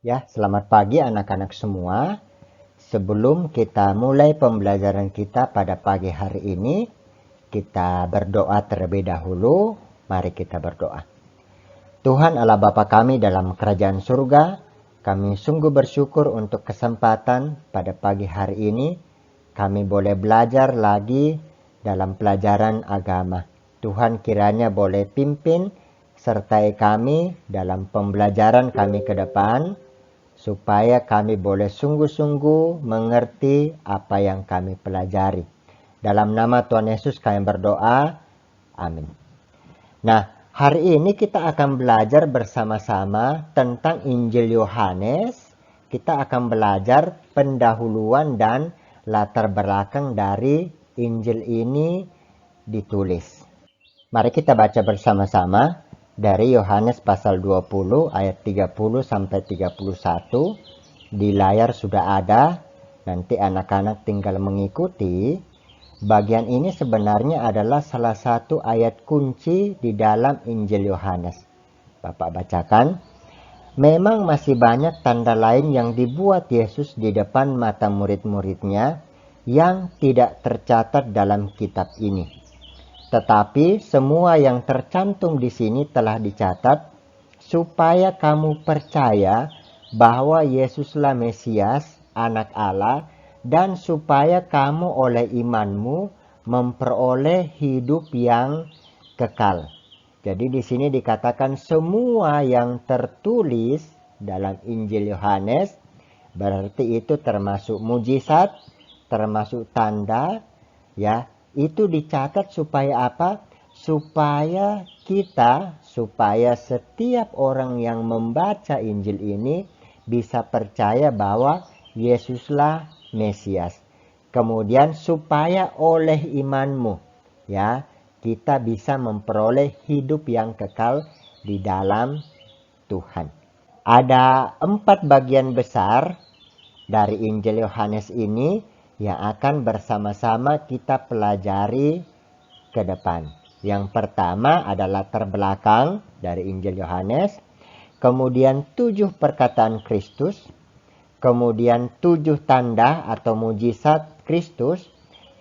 Ya, selamat pagi anak-anak semua. Sebelum kita mulai pembelajaran kita pada pagi hari ini, kita berdoa terlebih dahulu. Mari kita berdoa. Tuhan Allah Bapa kami dalam kerajaan surga, kami sungguh bersyukur untuk kesempatan pada pagi hari ini. Kami boleh belajar lagi dalam pelajaran agama. Tuhan kiranya boleh pimpin sertai kami dalam pembelajaran kami ke depan, supaya kami boleh sungguh-sungguh mengerti apa yang kami pelajari. Dalam nama Tuhan Yesus kami berdoa. Amin. Nah, hari ini kita akan belajar bersama-sama tentang Injil Yohanes. Kita akan belajar pendahuluan dan latar belakang dari Injil ini ditulis. Mari kita baca bersama-sama dari Yohanes pasal 20 ayat 30 sampai 31. Di layar sudah ada, nanti anak-anak tinggal mengikuti. Bagian ini sebenarnya adalah salah satu ayat kunci di dalam Injil Yohanes. Bapak bacakan. Memang masih banyak tanda lain yang dibuat Yesus di depan mata murid-muridnya yang tidak tercatat dalam kitab ini. Tetapi semua yang tercantum di sini telah dicatat supaya kamu percaya bahwa Yesuslah Mesias, Anak Allah, dan supaya kamu oleh imanmu memperoleh hidup yang kekal. Jadi di sini dikatakan semua yang tertulis dalam Injil Yohanes, berarti itu termasuk mujizat, termasuk tanda, ya, itu dicatat supaya apa? Supaya setiap orang yang membaca Injil ini bisa percaya bahwa Yesuslah Mesias. Kemudian supaya oleh imanmu, ya, kita bisa memperoleh hidup yang kekal di dalam Tuhan. Ada 4 bagian besar dari Injil Yohanes ini yang akan bersama-sama kita pelajari ke depan. Yang pertama adalah latar belakang dari Injil Yohanes, kemudian 7 perkataan Kristus, kemudian 7 tanda atau mujizat Kristus,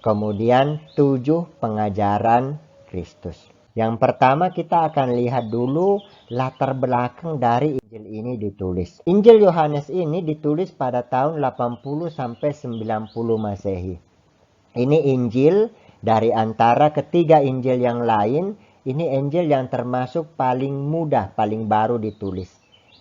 kemudian 7 pengajaran Kristus. Yang pertama kita akan lihat dulu latar belakang dari Injil ini ditulis. Injil Yohanes ini ditulis pada tahun 80 sampai 90 Masehi. Ini Injil dari antara ketiga Injil yang lain, ini Injil yang termasuk paling mudah, paling baru ditulis.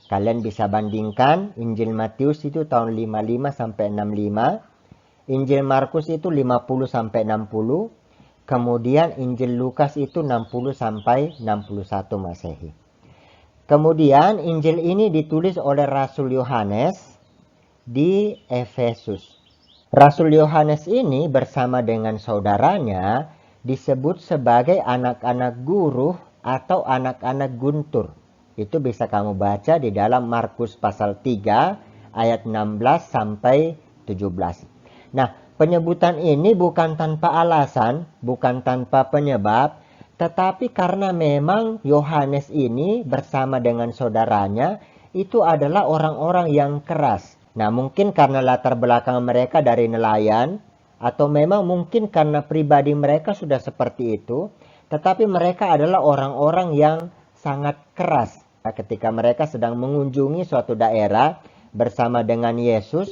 Kalian bisa bandingkan, Injil Matius itu tahun 55 sampai 65, Injil Markus itu 50 sampai 60, kemudian Injil Lukas itu 60 sampai 61 Masehi. Kemudian Injil ini ditulis oleh Rasul Yohanes di Efesus. Rasul Yohanes ini bersama dengan saudaranya disebut sebagai anak-anak guru atau anak-anak guntur. Itu bisa kamu baca di dalam Markus pasal 3 ayat 16 sampai 17. Nah, penyebutan ini bukan tanpa alasan, bukan tanpa penyebab, tetapi karena memang Yohanes ini bersama dengan saudaranya itu adalah orang-orang yang keras. Nah, mungkin karena latar belakang mereka dari nelayan, atau memang mungkin karena pribadi mereka sudah seperti itu, tetapi mereka adalah orang-orang yang sangat keras. Ketika mereka sedang mengunjungi suatu daerah bersama dengan Yesus,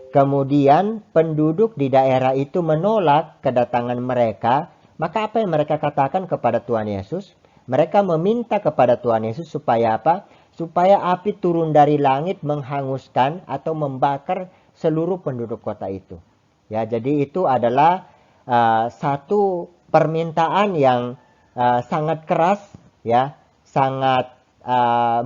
kemudian penduduk di daerah itu menolak kedatangan mereka, maka apa yang mereka katakan kepada Tuhan Yesus? Mereka meminta kepada Tuhan Yesus supaya apa? Supaya api turun dari langit menghanguskan atau membakar seluruh penduduk kota itu. Ya, jadi itu adalah satu permintaan yang sangat keras, ya, sangat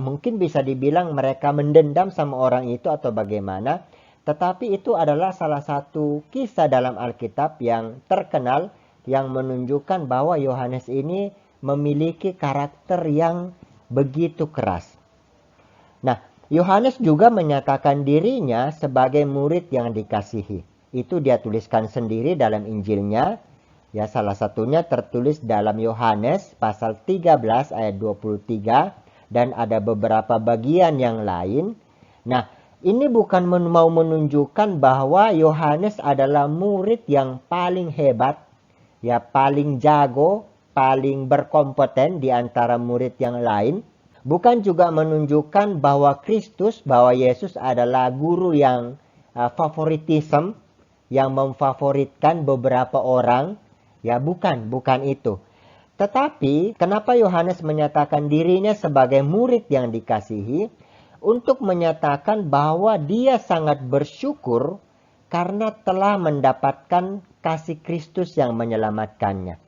mungkin bisa dibilang mereka mendendam sama orang itu atau bagaimana. Tetapi itu adalah salah satu kisah dalam Alkitab yang terkenal yang menunjukkan bahwa Yohanes ini memiliki karakter yang begitu keras. Nah, Yohanes juga menyatakan dirinya sebagai murid yang dikasihi. Itu dia tuliskan sendiri dalam Injilnya. Ya, salah satunya tertulis dalam Yohanes pasal 13 ayat 23 dan ada beberapa bagian yang lain. Nah, Ini bukan mau menunjukkan bahwa Yohanes adalah murid yang paling hebat, ya paling jago, paling berkompeten di antara murid yang lain. Bukan juga menunjukkan bahwa bahwa Yesus adalah guru yang favoritism, yang memfavoritkan beberapa orang. Ya bukan itu. Tetapi kenapa Yohanes menyatakan dirinya sebagai murid yang dikasihi? Untuk menyatakan bahwa dia sangat bersyukur karena telah mendapatkan kasih Kristus yang menyelamatkannya.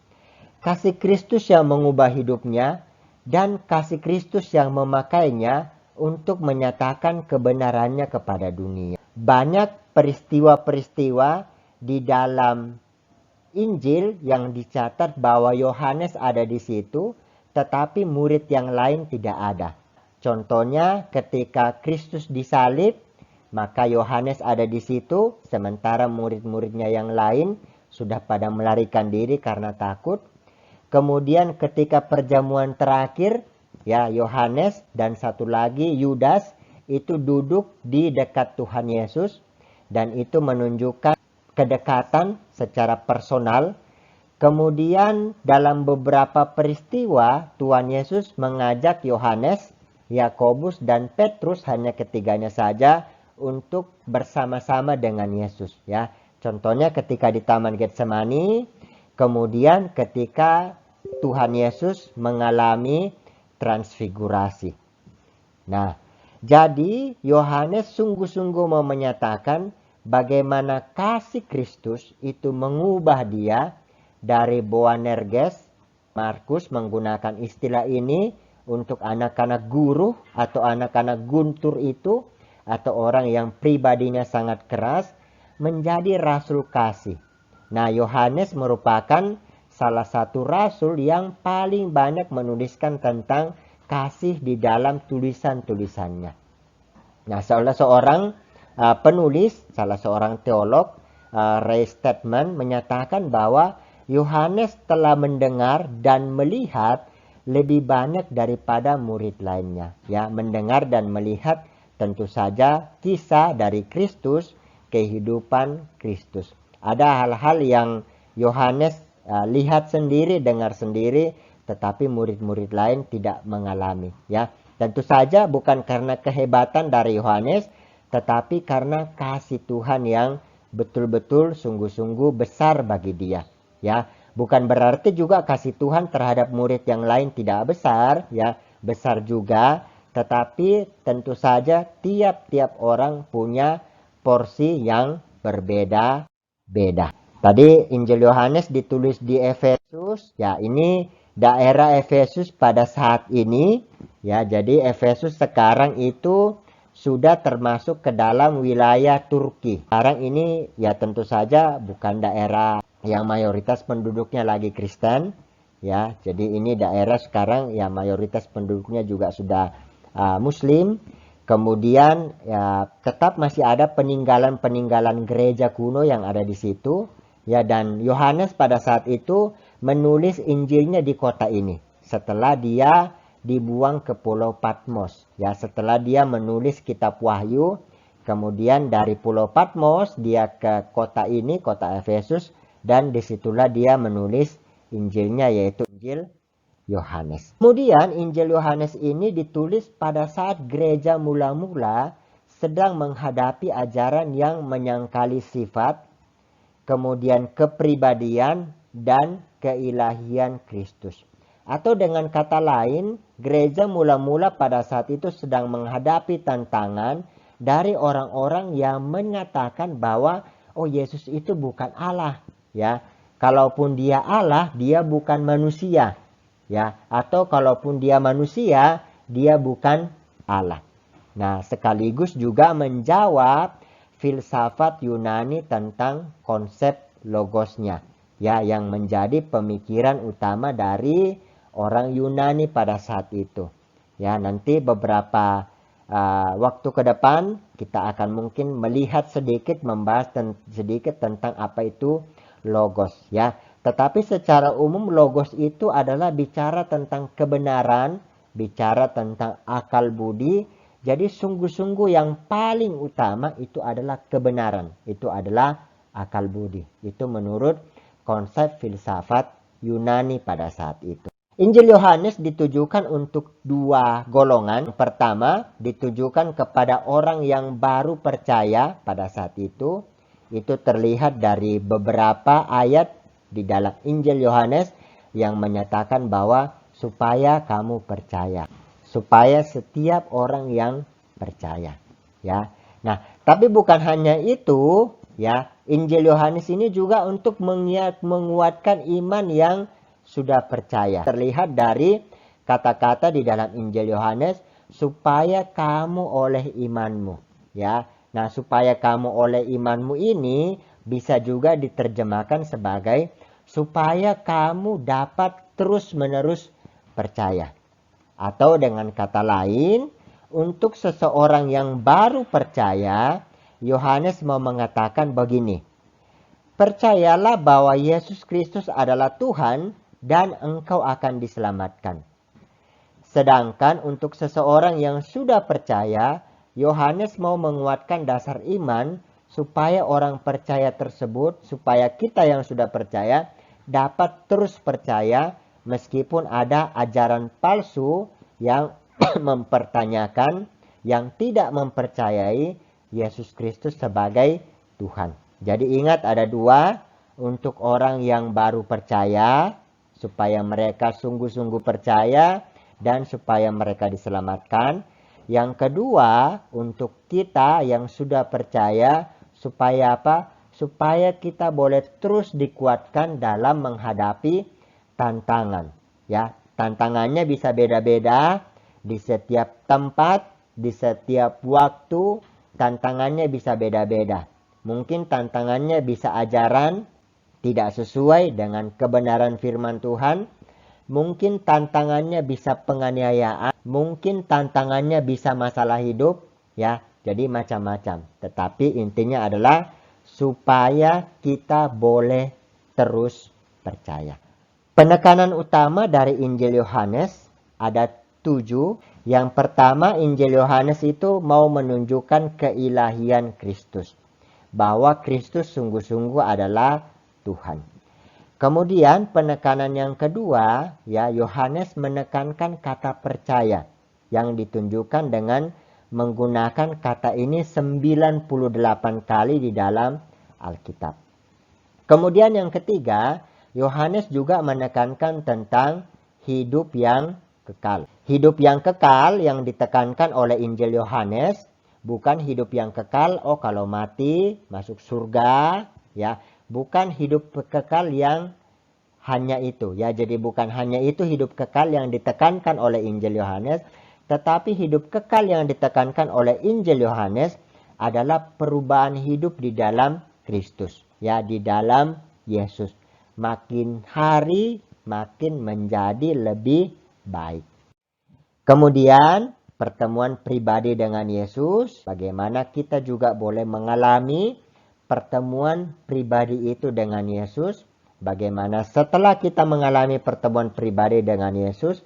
Kasih Kristus yang mengubah hidupnya dan kasih Kristus yang memakainya untuk menyatakan kebenarannya kepada dunia. Banyak peristiwa-peristiwa di dalam Injil yang dicatat bahwa Yohanes ada di situ, tetapi murid yang lain tidak ada. Contohnya ketika Kristus disalib, maka Yohanes ada di situ, sementara murid-muridnya yang lain sudah pada melarikan diri karena takut. Kemudian ketika perjamuan terakhir, ya Yohanes dan satu lagi Yudas itu duduk di dekat Tuhan Yesus, dan itu menunjukkan kedekatan secara personal. Kemudian dalam beberapa peristiwa Tuhan Yesus mengajak Yohanes, Yakobus dan Petrus, hanya ketiganya saja, untuk bersama-sama dengan Yesus, ya. Contohnya ketika di Taman Getsemani, kemudian ketika Tuhan Yesus mengalami transfigurasi. Nah, jadi Yohanes sungguh-sungguh mau menyatakan bagaimana kasih Kristus itu mengubah dia dari Boanerges. Markus menggunakan istilah ini untuk anak-anak guru atau anak-anak guntur itu, atau orang yang pribadinya sangat keras, menjadi rasul kasih. Nah, Yohanes merupakan salah satu rasul yang paling banyak menuliskan tentang kasih di dalam tulisan-tulisannya. Nah, salah seorang penulis, salah seorang teolog, Ray Stedman, menyatakan bahwa Yohanes telah mendengar dan melihat lebih banyak daripada murid lainnya. Ya, mendengar dan melihat tentu saja kisah dari Kristus, kehidupan Kristus. Ada hal-hal yang Yohanes lihat sendiri, dengar sendiri, tetapi murid-murid lain tidak mengalami. Ya, tentu saja bukan karena kehebatan dari Yohanes, tetapi karena kasih Tuhan yang betul-betul sungguh-sungguh besar bagi dia. Ya, bukan berarti juga kasih Tuhan terhadap murid yang lain tidak besar, ya, besar juga, tetapi tentu saja tiap-tiap orang punya porsi yang berbeda-beda. Tadi Injil Yohanes ditulis di Efesus, ya, ini daerah Efesus pada saat ini, ya. Jadi Efesus sekarang itu sudah termasuk ke dalam wilayah Turki. Sekarang ini ya tentu saja bukan daerah yang mayoritas penduduknya lagi Kristen, ya. Jadi ini daerah sekarang ya mayoritas penduduknya juga sudah Muslim. Kemudian ya tetap masih ada peninggalan-peninggalan gereja kuno yang ada di situ, ya. Dan Yohanes pada saat itu menulis Injilnya di kota ini setelah dia dibuang ke Pulau Patmos, ya. Setelah dia menulis kitab Wahyu, kemudian dari Pulau Patmos dia ke kota ini, kota Efesus, dan disitulah dia menulis Injilnya, yaitu Injil Yohanes. Kemudian Injil Yohanes ini ditulis pada saat gereja mula-mula sedang menghadapi ajaran yang menyangkali sifat, kemudian kepribadian dan keilahian Kristus. Atau dengan kata lain, gereja mula-mula pada saat itu sedang menghadapi tantangan dari orang-orang yang menyatakan bahwa oh Yesus itu bukan Allah, ya. Kalaupun dia Allah, dia bukan manusia, ya. Atau kalaupun dia manusia, dia bukan Allah. Nah, sekaligus juga menjawab filsafat Yunani tentang konsep logosnya, ya, yang menjadi pemikiran utama dari orang Yunani pada saat itu. Ya, nanti beberapa waktu ke depan kita akan mungkin melihat sedikit, membahas sedikit tentang apa itu logos, ya. Tetapi secara umum logos itu adalah bicara tentang kebenaran, bicara tentang akal budi, Jadi sungguh-sungguh yang paling utama itu adalah kebenaran. Itu adalah akal budi. Itu menurut konsep filsafat Yunani pada saat itu. Injil Yohanes ditujukan untuk dua golongan. Pertama, ditujukan kepada orang yang baru percaya pada saat itu. Itu terlihat dari beberapa ayat di dalam Injil Yohanes yang menyatakan bahwa supaya kamu percaya. Supaya setiap orang yang percaya, ya. Nah, tapi bukan hanya itu, ya. Injil Yohanes ini juga untuk menguatkan iman yang sudah percaya. Terlihat dari kata-kata di dalam Injil Yohanes, supaya kamu oleh imanmu, ya. Nah, supaya kamu oleh imanmu ini bisa juga diterjemahkan sebagai supaya kamu dapat terus-menerus percaya. Atau dengan kata lain, untuk seseorang yang baru percaya, Yohanes mau mengatakan begini. Percayalah bahwa Yesus Kristus adalah Tuhan dan engkau akan diselamatkan. Sedangkan untuk seseorang yang sudah percaya, Yohanes mau menguatkan dasar iman supaya orang percaya tersebut, supaya kita yang sudah percaya dapat terus percaya meskipun ada ajaran palsu yang mempertanyakan, yang tidak mempercayai Yesus Kristus sebagai Tuhan. Jadi ingat ada dua, untuk orang yang baru percaya, supaya mereka sungguh-sungguh percaya dan supaya mereka diselamatkan. Yang kedua, untuk kita yang sudah percaya, supaya apa? Supaya kita boleh terus dikuatkan dalam menghadapi tantangan, ya. Tantangannya bisa beda-beda di setiap tempat, di setiap waktu, tantangannya bisa beda-beda. Mungkin tantangannya bisa ajaran tidak sesuai dengan kebenaran firman Tuhan. Mungkin tantangannya bisa penganiayaan, mungkin tantangannya bisa masalah hidup, ya. Jadi macam-macam. Tetapi intinya adalah supaya kita boleh terus percaya. Penekanan utama dari Injil Yohanes ada 7. Yang pertama, Injil Yohanes itu mau menunjukkan keilahian Kristus. Bahwa Kristus sungguh-sungguh adalah Tuhan. Kemudian penekanan yang kedua, ya, Yohanes menekankan kata percaya yang ditunjukkan dengan menggunakan kata ini 98 kali di dalam Alkitab. Kemudian yang ketiga, Yohanes juga menekankan tentang hidup yang kekal. Hidup yang kekal yang ditekankan oleh Injil Yohanes bukan hidup yang kekal, oh kalau mati masuk surga, ya. Bukan hidup kekal yang hanya itu, ya. Jadi bukan hanya itu hidup kekal yang ditekankan oleh Injil Yohanes, tetapi hidup kekal yang ditekankan oleh Injil Yohanes adalah perubahan hidup di dalam Kristus, ya, di dalam Yesus. Makin hari makin menjadi lebih baik. Kemudian pertemuan pribadi dengan Yesus, bagaimana kita juga boleh mengalami pertemuan pribadi itu dengan Yesus. Bagaimana setelah kita mengalami pertemuan pribadi dengan Yesus,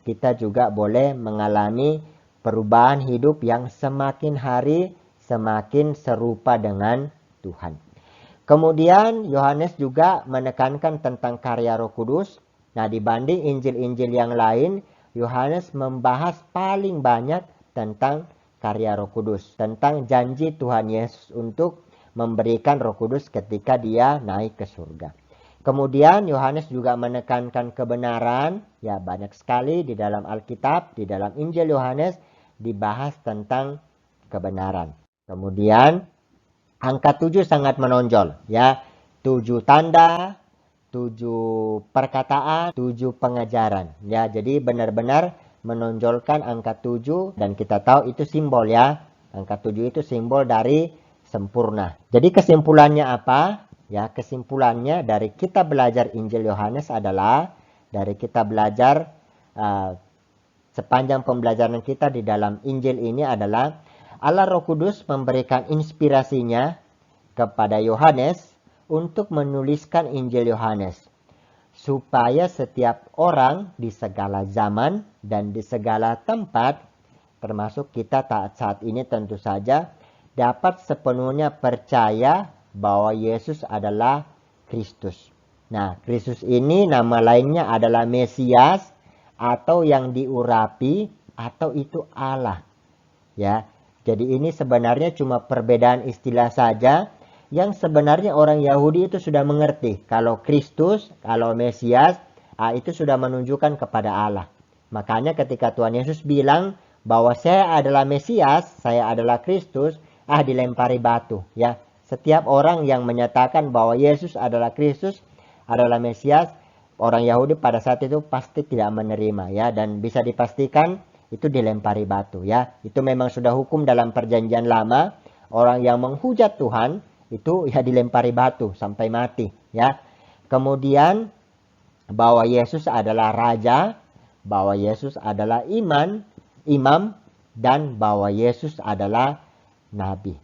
kita juga boleh mengalami perubahan hidup yang semakin hari semakin serupa dengan Tuhan. Kemudian Yohanes juga menekankan tentang karya Roh Kudus. Nah, dibanding Injil-Injil yang lain, Yohanes membahas paling banyak tentang karya Roh Kudus, tentang janji Tuhan Yesus untuk memberikan Roh Kudus ketika dia naik ke surga. Kemudian Yohanes juga menekankan kebenaran, ya, banyak sekali di dalam Alkitab, di dalam Injil Yohanes dibahas tentang kebenaran. Kemudian angka 7 sangat menonjol, ya. 7 tanda, 7 perkataan, 7 pengajaran, ya. Jadi benar-benar menonjolkan angka 7 dan kita tahu itu simbol, ya. Angka 7 itu simbol dari sempurna. Jadi kesimpulannya apa? Ya, kesimpulannya dari kita belajar Injil Yohanes adalah dari kita belajar sepanjang pembelajaran kita di dalam Injil ini adalah Allah Roh Kudus memberikan inspirasinya kepada Yohanes untuk menuliskan Injil Yohanes supaya setiap orang di segala zaman dan di segala tempat termasuk kita saat ini tentu saja dapat sepenuhnya percaya bahwa Yesus adalah Kristus. Nah, Kristus ini nama lainnya adalah Mesias atau yang diurapi atau itu Allah. Ya. Jadi ini sebenarnya cuma perbedaan istilah saja yang sebenarnya orang Yahudi itu sudah mengerti. Kalau Kristus, kalau Mesias, itu sudah menunjukkan kepada Allah. Makanya ketika Tuhan Yesus bilang bahwa saya adalah Mesias, saya adalah Kristus, dilempari batu. Ya. Setiap orang yang menyatakan bahwa Yesus adalah Kristus, adalah Mesias, orang Yahudi pada saat itu pasti tidak menerima, ya, dan bisa dipastikan itu dilempari batu, ya. Itu memang sudah hukum dalam perjanjian lama, orang yang menghujat Tuhan itu ya dilempari batu sampai mati, ya. Kemudian bahwa Yesus adalah raja, bahwa Yesus adalah imam, dan bahwa Yesus adalah nabi,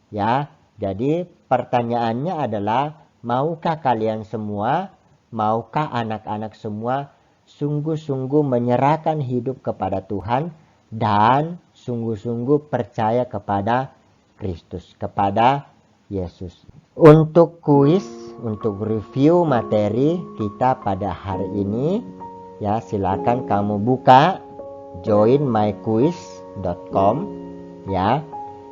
ya. Jadi pertanyaannya adalah, maukah kalian semua, maukah anak-anak semua sungguh-sungguh menyerahkan hidup kepada Tuhan dan sungguh-sungguh percaya kepada Kristus, kepada Yesus. Untuk kuis, untuk review materi kita pada hari ini, ya, silakan kamu buka joinmyquiz.com, ya.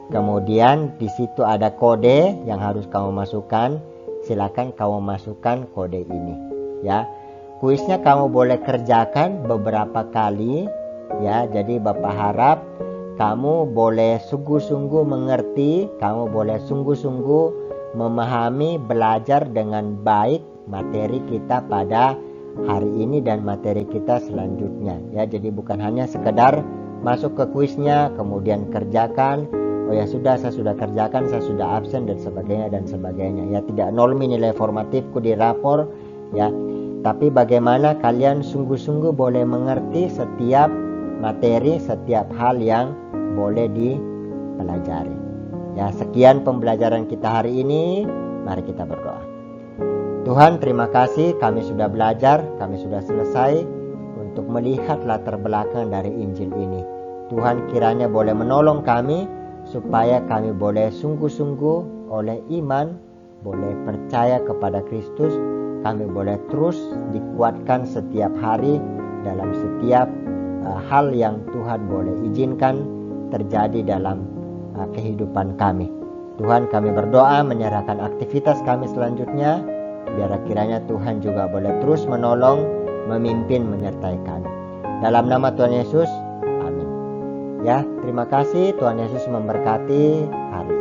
Kemudian di situ ada kode yang harus kamu masukkan. Silakan kamu masukkan kode ini, ya. Kuisnya kamu boleh kerjakan beberapa kali, ya. Jadi Bapak harap kamu boleh sungguh-sungguh mengerti, kamu boleh sungguh-sungguh memahami, belajar dengan baik materi kita pada hari ini dan materi kita selanjutnya, ya. Jadi bukan hanya sekedar masuk ke kuisnya kemudian kerjakan, oh ya sudah, saya sudah kerjakan, saya sudah absen dan sebagainya, ya. Tidak nol nilai formatifku di rapor, ya. Tapi bagaimana kalian sungguh-sungguh boleh mengerti setiap materi, setiap hal yang boleh dipelajari. Ya, sekian pembelajaran kita hari ini. Mari kita berdoa. Tuhan, terima kasih kami sudah belajar, kami sudah selesai untuk melihat latar belakang dari Injil ini. Tuhan kiranya boleh menolong kami supaya kami boleh sungguh-sungguh oleh iman, boleh percaya kepada Kristus, kami boleh terus dikuatkan setiap hari dalam setiap hal yang Tuhan boleh izinkan terjadi dalam kehidupan kami. Tuhan, kami berdoa menyerahkan aktivitas kami selanjutnya, biar kiranya Tuhan juga boleh terus menolong, memimpin, menyertai kami. Dalam nama Tuhan Yesus, amin. Ya, terima kasih. Tuhan Yesus memberkati hari ini.